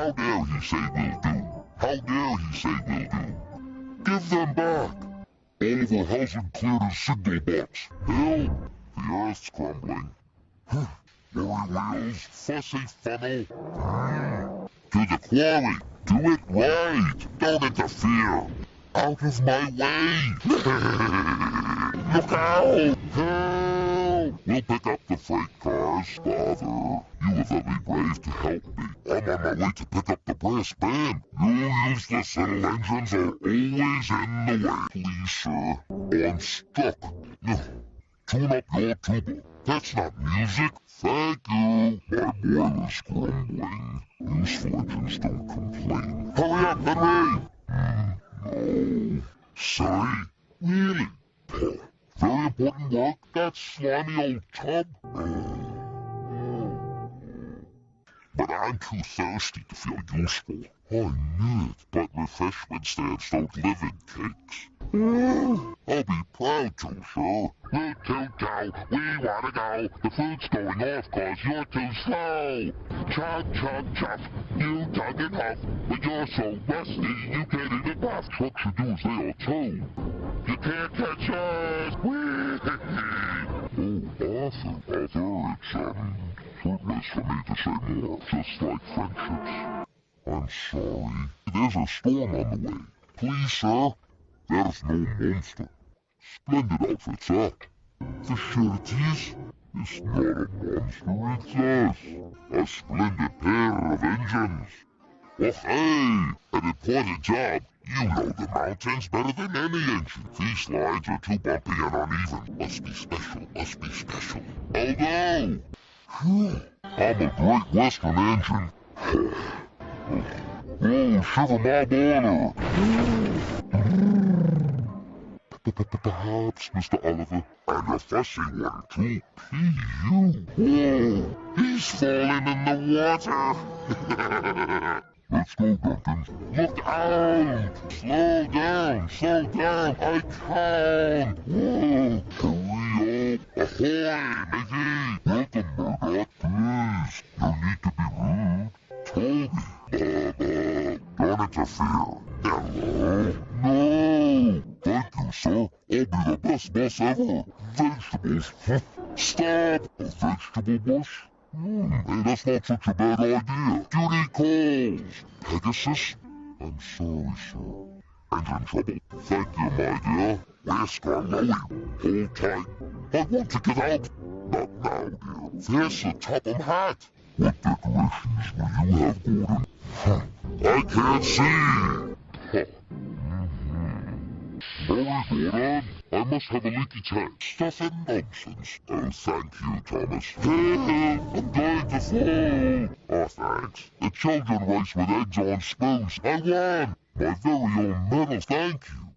How dare he say will do? How dare he say will do? Give them back! Oliver hasn't cleared his signal box. Help! The earth's crumbling. Lorry wheels, fussy funnel. To the quarry! Do it right! Don't interfere! Out of my way! Look out! Help! We'll pick up the freight cars, Father. You were very brave to help me. I'm on my way to pick up the brass band. You useless little engines are always in the way. Please, sir. I'm stuck. Tune up your tuba. That's not music. Thank you. My boiler's grumbling. Useful engines don't complain. Hurry up, Henry! No. Sorry? Really? Very important work, that slimy old tub? But I'm too thirsty to feel useful. I knew it, but refreshment stands don't live in cakes. I'll be proud to, sir. You too, Joe. We wanna go. The food's going off 'cause you're too slow. Chug, chug, chuff. You tug and huff. But you're so rusty, you can't even puff. Trucks should do as they are too. You can't catch us. Whee! Oh, Arthur, it's fruitless for me to say more. Just like friendships. I'm sorry. There's a storm on the way. Please, sir. There's no monster. Splendid outfit, sir. The shirt is? It's not a monster, it's us. A splendid pair of engines. Oh, hey! An important job. You know the mountains better than any engine. These lines are too bumpy and uneven. Must be special, must be special. I'll go! Phew. I'm a Great Western engine. Oh, shiver my border. Perhaps, Mr. Oliver, and a fussy one too. Whoa, he's falling in the water. Let's go, Duncan. Look out! Slow down, I can't. Whoa, hurry up. Ahoy, Mickey. Welcome, Murdoch, please. No need to be rude. Toby. Don't interfere. Hello? No. Thank you, sir. I'll be the best boss ever. Vegetables. Stop. A vegetable bush? Hey, that's not such a bad idea. Duty calls. Pegasus? I'm sorry, sir. Engine trouble. Thank you, my dear. We're strong, hold tight. I want to get out. Not now, dear. There's the Topham hat. What decorations will you have, Gordon? I can't see. Sorry, Gordon. I must have a leaky tank. Stuff and nonsense. Oh, thank you, Thomas. I'm going to fall. Oh, thanks. The children race with eggs on spoons. I won. My very own medal, thank you.